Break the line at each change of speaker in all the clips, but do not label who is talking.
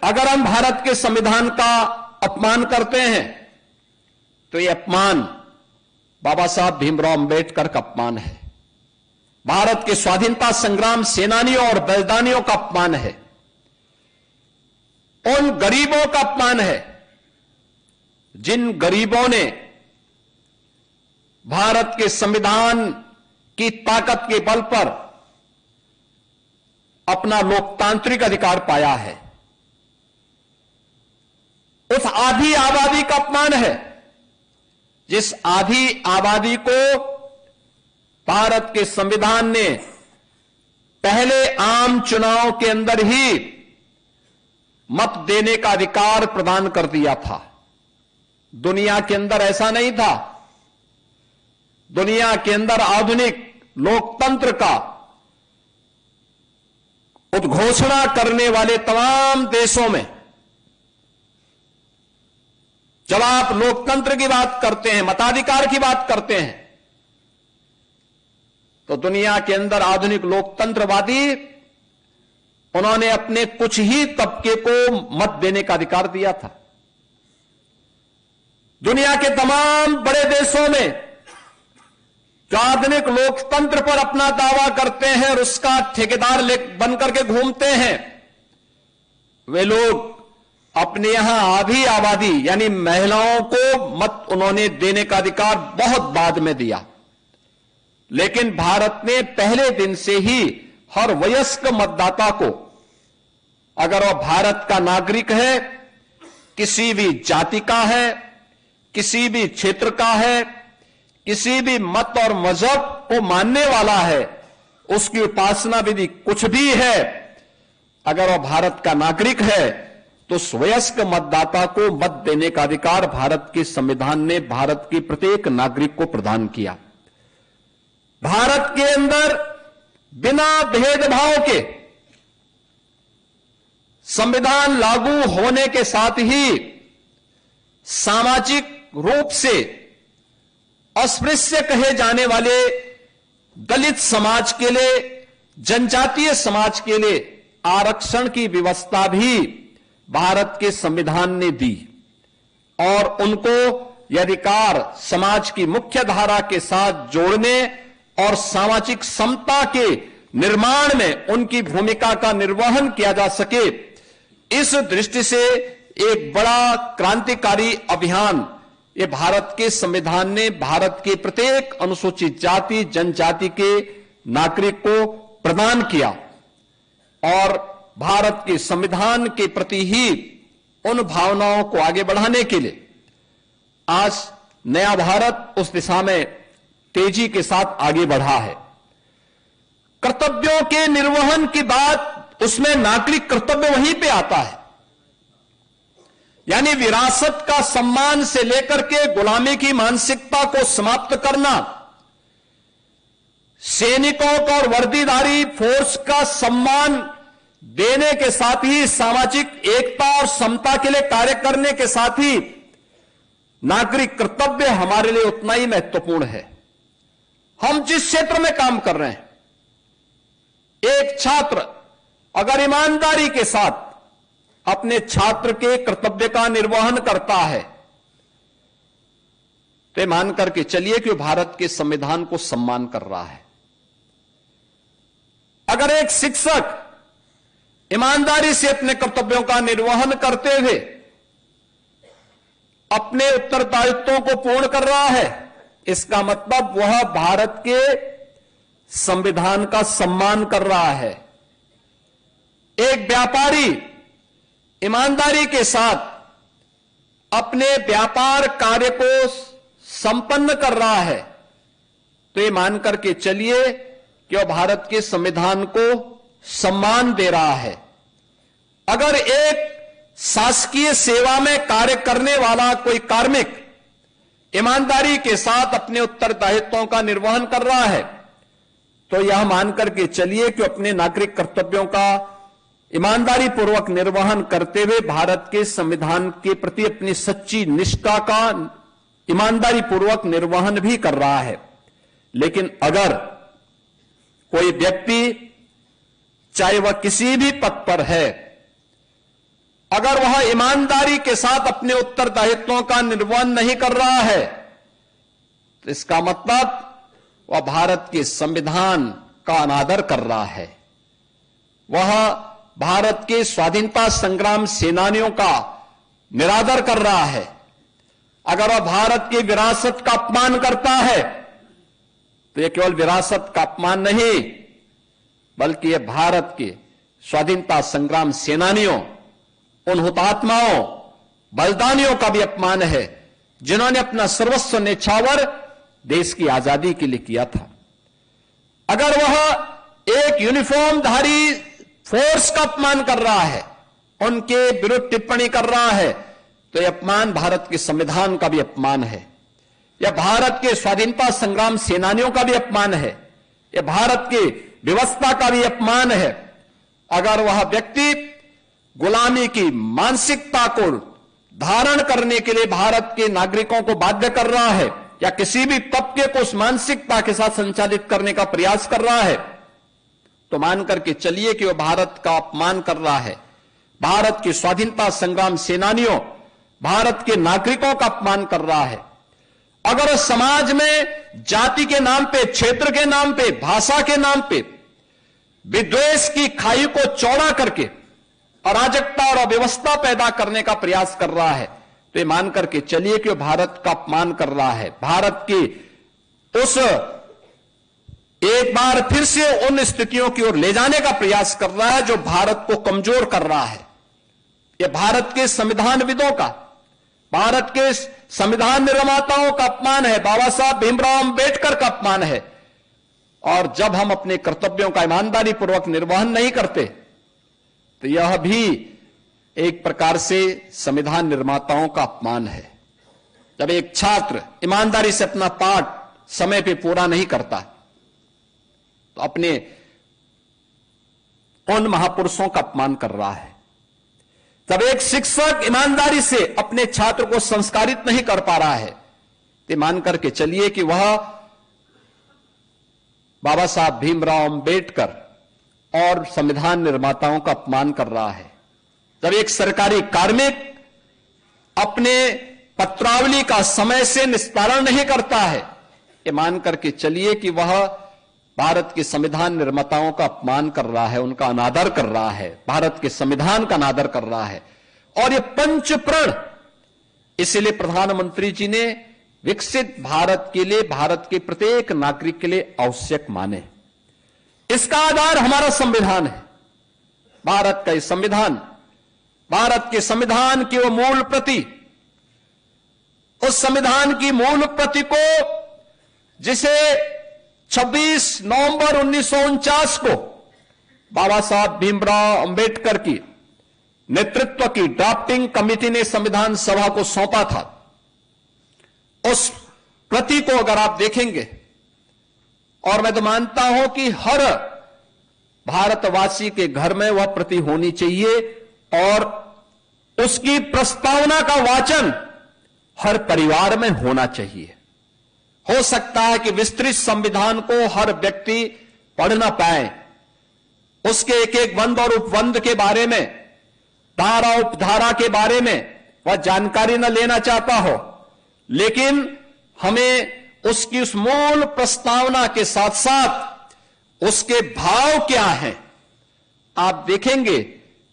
अगर हम भारत के संविधान का अपमान करते हैं तो यह अपमान बाबा साहब भीमराव अंबेडकर का अपमान है, भारत के स्वाधीनता संग्राम सेनानियों और बलिदानियों का अपमान है, उन गरीबों का अपमान है जिन गरीबों ने भारत के संविधान की ताकत के बल पर अपना लोकतांत्रिक अधिकार पाया है। उस आधी आबादी का अपमान है जिस आधी आबादी को भारत के संविधान ने पहले आम चुनाव के अंदर ही मत देने का अधिकार प्रदान कर दिया था। दुनिया के अंदर ऐसा नहीं था। दुनिया के अंदर आधुनिक लोकतंत्र का उद्घोषणा करने वाले तमाम देशों में जब आप लोकतंत्र की बात करते हैं, मताधिकार की बात करते हैं, तो दुनिया के अंदर आधुनिक लोकतंत्रवादी उन्होंने अपने कुछ ही तबके को मत देने का अधिकार दिया था। दुनिया के तमाम बड़े देशों में जो आधुनिक लोकतंत्र पर अपना दावा करते हैं और उसका ठेकेदार बनकर के घूमते हैं, वे लोग अपने यहां आधी आबादी यानी महिलाओं को मत उन्होंने देने का अधिकार बहुत बाद में दिया। लेकिन भारत ने पहले दिन से ही हर वयस्क मतदाता को, अगर वह भारत का नागरिक है, किसी भी जाति का है, किसी भी क्षेत्र का है, किसी भी मत और मजहब को मानने वाला है, उसकी उपासना विधि कुछ भी है, अगर वह भारत का नागरिक है तो वयस्क मतदाता को मत देने का अधिकार भारत के संविधान ने भारत के प्रत्येक नागरिक को प्रदान किया। भारत के अंदर बिना भेदभाव के संविधान लागू होने के साथ ही सामाजिक रूप से अस्पृश्य कहे जाने वाले दलित समाज के लिए, जनजातीय समाज के लिए आरक्षण की व्यवस्था भी भारत के संविधान ने दी और उनको यह अधिकार समाज की मुख्य धारा के साथ जोड़ने और सामाजिक समता के निर्माण में उनकी भूमिका का निर्वहन किया जा सके, इस दृष्टि से एक बड़ा क्रांतिकारी अभियान ये भारत के संविधान ने भारत के प्रत्येक अनुसूचित जाति जनजाति के नागरिक को प्रदान किया। और भारत के संविधान के प्रति ही उन भावनाओं को आगे बढ़ाने के लिए आज नया भारत उस दिशा में तेजी के साथ आगे बढ़ा है। कर्तव्यों के निर्वहन की बात, उसमें नागरिक कर्तव्य वहीं पे आता है, यानी विरासत का सम्मान से लेकर के गुलामी की मानसिकता को समाप्त करना, सैनिकों को और वर्दीधारी फोर्स का सम्मान देने के साथ ही सामाजिक एकता और समता के लिए कार्य करने के साथ ही नागरिक कर्तव्य हमारे लिए उतना ही महत्वपूर्ण है। हम जिस क्षेत्र में काम कर रहे हैं, एक छात्र अगर ईमानदारी के साथ अपने छात्र के कर्तव्य का निर्वहन करता है तो मान करके चलिए कि भारत के संविधान को सम्मान कर रहा है। अगर एक शिक्षक ईमानदारी से अपने कर्तव्यों का निर्वहन करते हुए अपने उत्तरदायित्वों को पूर्ण कर रहा है, इसका मतलब वह भारत के संविधान का सम्मान कर रहा है। एक व्यापारी ईमानदारी के साथ अपने व्यापार कार्य को संपन्न कर रहा है तो ये मान करके चलिए कि वह भारत के संविधान को सम्मान दे रहा है। अगर एक शासकीय सेवा में कार्य करने वाला कोई कार्मिक ईमानदारी के साथ अपने उत्तरदायित्वों का निर्वहन कर रहा है तो यह मानकर के चलिए कि अपने नागरिक कर्तव्यों का ईमानदारी पूर्वक निर्वहन करते हुए भारत के संविधान के प्रति अपनी सच्ची निष्ठा का ईमानदारी पूर्वक निर्वहन भी कर रहा है। लेकिन अगर कोई व्यक्ति चाहे वह किसी भी पद पर है अगर वह ईमानदारी के साथ अपने उत्तरदायित्वों का निर्वहन नहीं कर रहा है, तो इसका मतलब वह भारत के संविधान का अनादर कर रहा है, वह भारत के स्वाधीनता संग्राम सेनानियों का निरादर कर रहा है। अगर वह भारत की विरासत का अपमान करता है, तो यह केवल विरासत का अपमान नहीं, बल्कि यह भारत के स्वाधीनता संग्राम सेनानियों, उन हुतात्माओं, बलिदानियों का भी अपमान है, जिन्होंने अपना सर्वस्व न्यौछावर देश की आजादी के लिए किया था। अगर वह एक यूनिफॉर्मधारी फोर्स का अपमान कर रहा है, उनके विरुद्ध टिप्पणी कर रहा है, तो यह अपमान भारत के संविधान का भी अपमान है, यह भारत के स्वाधीनता संग्राम सेनानियों का भी अपमान है, यह भारत की व्यवस्था का भी अपमान है। अगर वह व्यक्ति गुलामी की मानसिकता को धारण करने के लिए भारत के नागरिकों को बाध्य कर रहा है, या किसी भी तबके को उस मानसिकता के साथ संचालित करने का प्रयास कर रहा है, तो मान करके चलिए कि वह भारत का अपमान कर रहा है, भारत की स्वाधीनता संग्राम सेनानियों, भारत के नागरिकों का अपमान कर रहा है। अगर समाज में जाति के नाम पे, क्षेत्र के नाम पे, भाषा के नाम पे विद्वेष की खाई को चौड़ा करके अराजकता और अव्यवस्था पैदा करने का प्रयास कर रहा है, तो ये मान करके चलिए कि वो भारत का अपमान कर रहा है, भारत की उस एक बार फिर से उन स्थितियों की ओर ले जाने का प्रयास कर रहा है जो भारत को कमजोर कर रहा है। यह भारत के संविधानविदों का, भारत के संविधान निर्माताओं का अपमान है, बाबा साहब भीमराव अंबेडकर का अपमान है। और जब हम अपने कर्तव्यों का ईमानदारी पूर्वक निर्वहन नहीं करते, तो यह भी एक प्रकार से संविधान निर्माताओं का अपमान है। जब एक छात्र ईमानदारी से अपना पाठ समय पे पूरा नहीं करता, तो अपने उन महापुरुषों का अपमान कर रहा है। जब एक शिक्षक ईमानदारी से अपने छात्र को संस्कारित नहीं कर पा रहा है, तो मान करके चलिए कि वह बाबा साहब भीमराव अंबेडकर और संविधान निर्माताओं का अपमान कर रहा है। जब एक सरकारी कार्मिक अपने पत्रावली का समय से निस्तारण नहीं करता है, ये मान करके चलिए कि वह भारत के संविधान निर्माताओं का अपमान कर रहा है, उनका अनादर कर रहा है, भारत के संविधान का अनादर कर रहा है। और ये पंचप्रण इसलिए प्रधानमंत्री जी ने विकसित भारत के लिए, भारत के प्रत्येक नागरिक के लिए आवश्यक माने। इसका आधार हमारा संविधान है, भारत का संविधान, भारत के संविधान की वो मूल प्रति, उस संविधान की मूल प्रति को जिसे 26 नवंबर 1949 को बाबा साहब भीमराव अंबेडकर की नेतृत्व की ड्राफ्टिंग कमेटी ने संविधान सभा को सौंपा था, उस प्रति को अगर आप देखेंगे, और मैं तो मानता हूं कि हर भारतवासी के घर में वह प्रति होनी चाहिए, और उसकी प्रस्तावना का वाचन हर परिवार में होना चाहिए। हो सकता है कि विस्तृत संविधान को हर व्यक्ति पढ़ ना पाए, उसके एक एक बंद और उपबंध के बारे में, धारा उपधारा के बारे में वह जानकारी न लेना चाहता हो, लेकिन हमें उसकी उस मूल प्रस्तावना के साथ साथ उसके भाव क्या हैं, आप देखेंगे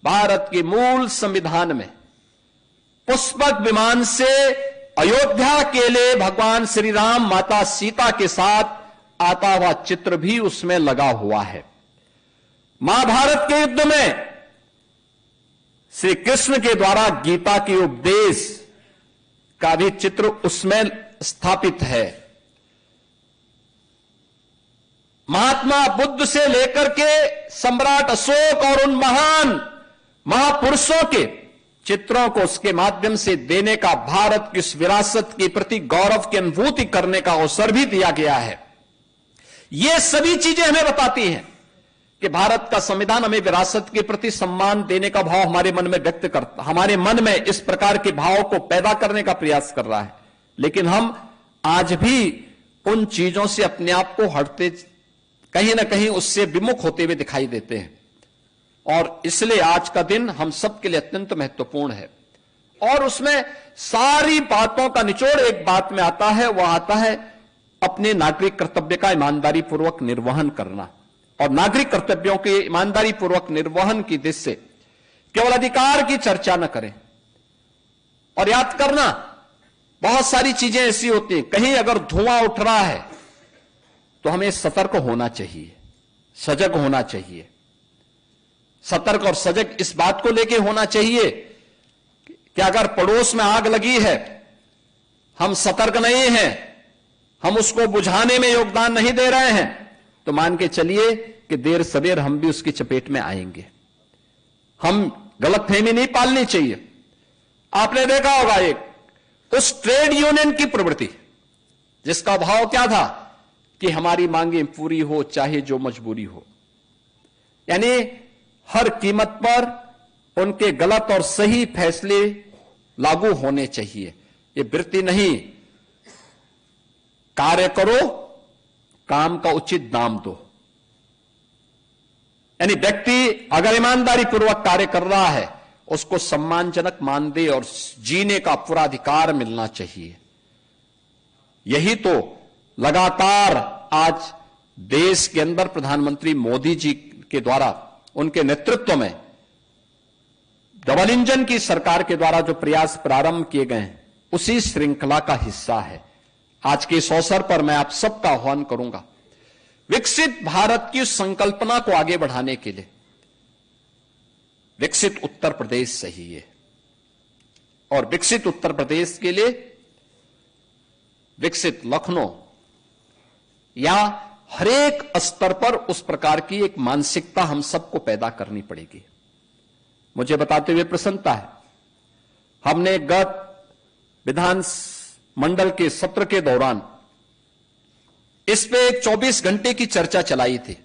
भारत के मूल संविधान में पुष्पक विमान से अयोध्या के लिए भगवान श्री राम माता सीता के साथ आता हुआ चित्र भी उसमें लगा हुआ है। महाभारत के युद्ध में श्री कृष्ण के द्वारा गीता के उपदेश का भी चित्र उसमें स्थापित है। महात्मा बुद्ध से लेकर के सम्राट अशोक और उन महान महापुरुषों के चित्रों को उसके माध्यम से देने का, भारत की इस विरासत के प्रति गौरव की अनुभूति करने का अवसर भी दिया गया है। ये सभी चीजें हमें बताती हैं कि भारत का संविधान हमें विरासत के प्रति सम्मान देने का भाव हमारे मन में व्यक्त करता, हमारे मन में इस प्रकार के भाव को पैदा करने का प्रयास कर रहा है। लेकिन हम आज भी उन चीजों से अपने आप को हटते, कहीं ना कहीं उससे विमुख होते हुए दिखाई देते हैं। और इसलिए आज का दिन हम सबके लिए अत्यंत महत्वपूर्ण है। और उसमें सारी बातों का निचोड़ एक बात में आता है, वह आता है अपने नागरिक कर्तव्य का ईमानदारी पूर्वक निर्वहन करना। और नागरिक कर्तव्यों के ईमानदारी पूर्वक निर्वहन की दिशा से केवल अधिकार की चर्चा न करें। और याद करना, बहुत सारी चीजें ऐसी होती हैं, कहीं अगर धुआं उठ रहा है तो हमें सतर्क होना चाहिए, सजग होना चाहिए। सतर्क और सजग इस बात को लेकर होना चाहिए कि अगर पड़ोस में आग लगी है, हम सतर्क नहीं हैं, हम उसको बुझाने में योगदान नहीं दे रहे हैं, तो मान के चलिए कि देर सवेर हम भी उसकी चपेट में आएंगे। हम गलतफहमी नहीं पालनी चाहिए। आपने देखा होगा एक उस ट्रेड यूनियन की प्रवृत्ति जिसका भाव क्या था कि हमारी मांगें पूरी हो चाहे जो मजबूरी हो, यानी हर कीमत पर उनके गलत और सही फैसले लागू होने चाहिए। ये वृत्ति नहीं, कार्य करो, काम का उचित दाम दो। यानी व्यक्ति अगर ईमानदारी पूर्वक कार्य कर रहा है, उसको सम्मानजनक मानदेय और जीने का पूरा अधिकार मिलना चाहिए। यही तो लगातार आज देश के अंदर प्रधानमंत्री मोदी जी के द्वारा, उनके नेतृत्व में डबल इंजन की सरकार के द्वारा जो प्रयास प्रारंभ किए गए हैं, उसी श्रृंखला का हिस्सा है। आज के इस अवसर पर मैं आप सबका आह्वान करूंगा, विकसित भारत की संकल्पना को आगे बढ़ाने के लिए विकसित उत्तर प्रदेश सही है। और विकसित उत्तर प्रदेश के लिए विकसित लखनऊ या हरेक स्तर पर उस प्रकार की एक मानसिकता हम सबको पैदा करनी पड़ेगी। मुझे बताते हुए प्रसन्नता है, हमने गत विधान मंडल के सत्र के दौरान इस पे 24 घंटे की चर्चा चलाई थी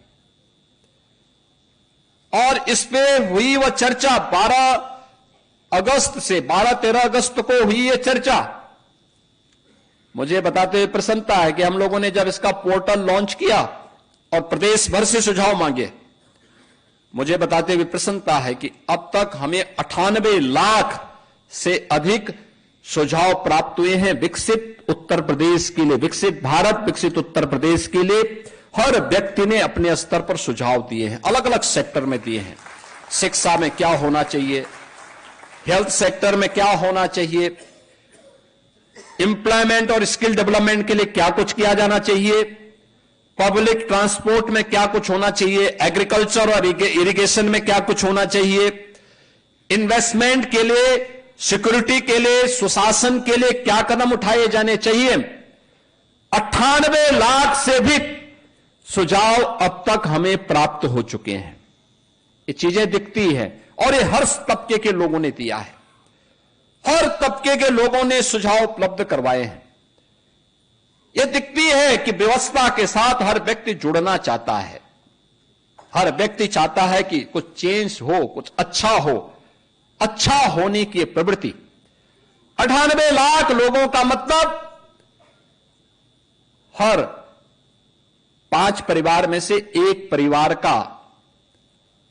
और इस पे हुई वह चर्चा 12-13 अगस्त को हुई यह चर्चा। मुझे बताते हुए प्रसन्नता है कि हम लोगों ने जब इसका पोर्टल लॉन्च किया और प्रदेश भर से सुझाव मांगे, मुझे बताते हुए प्रसन्नता है कि अब तक हमें 98 लाख से अधिक सुझाव प्राप्त हुए हैं विकसित उत्तर प्रदेश के लिए। विकसित भारत, विकसित उत्तर प्रदेश के लिए हर व्यक्ति ने अपने स्तर पर सुझाव दिए हैं, अलग अलग सेक्टर में दिए हैं। शिक्षा में क्या होना चाहिए, हेल्थ सेक्टर में क्या होना चाहिए, एम्प्लॉयमेंट और स्किल डेवलपमेंट के लिए क्या कुछ किया जाना चाहिए, पब्लिक ट्रांसपोर्ट में क्या कुछ होना चाहिए, एग्रीकल्चर और इरिगेशन में क्या कुछ होना चाहिए, इन्वेस्टमेंट के लिए, सिक्योरिटी के लिए, सुशासन के लिए क्या कदम उठाए जाने चाहिए। 98 लाख से भी सुझाव अब तक हमें प्राप्त हो चुके हैं। ये चीजें दिखती है और ये हर तबके के लोगों ने दिया है, हर तबके के लोगों ने सुझाव उपलब्ध करवाए हैं। यह दिखती है कि व्यवस्था के साथ हर व्यक्ति जुड़ना चाहता है, हर व्यक्ति चाहता है कि कुछ चेंज हो, कुछ अच्छा हो, अच्छा होने की प्रवृत्ति। 98 लाख लोगों का मतलब हर 5 परिवार में से एक परिवार का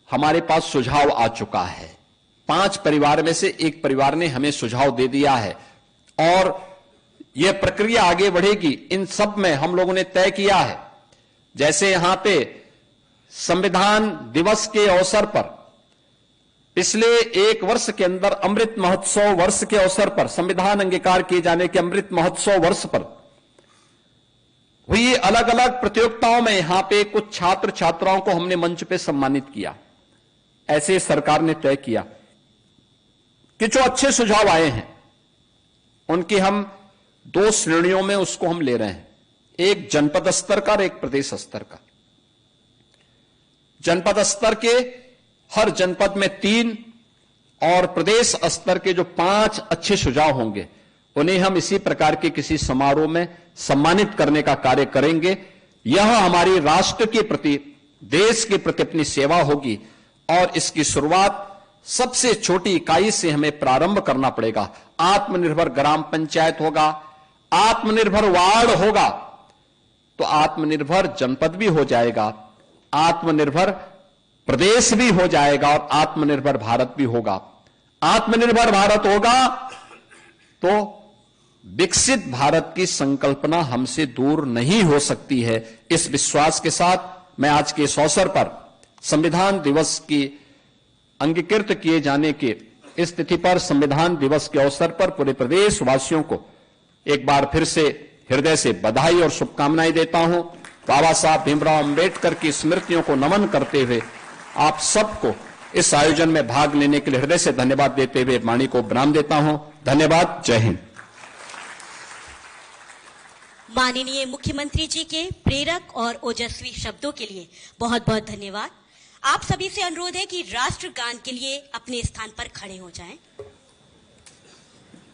हमारे पास सुझाव आ चुका है। 5 परिवार में से एक परिवार ने हमें सुझाव दे दिया है और यह प्रक्रिया आगे बढ़ेगी। इन सब में हम लोगों ने तय किया है, जैसे यहां पे संविधान दिवस के अवसर पर पिछले 1 वर्ष के अंदर अमृत महोत्सव वर्ष के अवसर पर, संविधान अंगीकार किए जाने के अमृत महोत्सव वर्ष पर हुई अलग अलग प्रतियोगिताओं में यहां पे कुछ छात्र छात्राओं को हमने मंच पे सम्मानित किया। ऐसे सरकार ने तय किया कि जो अच्छे सुझाव आए हैं उनकी हम 2 श्रेणियों में उसको हम ले रहे हैं, एक जनपद स्तर का और एक प्रदेश स्तर का। जनपद स्तर के हर जनपद में 3 और प्रदेश स्तर के जो 5 अच्छे सुझाव होंगे उन्हें हम इसी प्रकार के किसी समारोह में सम्मानित करने का कार्य करेंगे। यह हमारी राष्ट्र के प्रति, देश के प्रति अपनी सेवा होगी और इसकी शुरुआत सबसे छोटी इकाई से हमें प्रारंभ करना पड़ेगा। आत्मनिर्भर ग्राम पंचायत होगा, आत्मनिर्भर वार्ड होगा तो आत्मनिर्भर जनपद भी हो जाएगा, आत्मनिर्भर प्रदेश भी हो जाएगा और आत्मनिर्भर भारत भी होगा। आत्मनिर्भर भारत होगा तो विकसित भारत की संकल्पना हमसे दूर नहीं हो सकती है। इस विश्वास के साथ मैं आज के इस अवसर पर संविधान दिवस की अंगीकृत किए जाने की इस तिथि पर संविधान दिवस के अवसर पर पूरे प्रदेश वासियों को एक बार फिर से हृदय से बधाई और शुभकामनाएं देता हूं। बाबा साहब भीमराव अंबेडकर की स्मृतियों को नमन करते हुए आप सबको इस आयोजन में भाग लेने के लिए हृदय से धन्यवाद देते हुए वाणी को विराम देता हूं। धन्यवाद। जय हिंद।
माननीय मुख्यमंत्री जी के प्रेरक और ओजस्वी शब्दों के लिए बहुत बहुत धन्यवाद। आप सभी से अनुरोध है कि राष्ट्रगान के लिए अपने स्थान पर खड़े हो जाएं।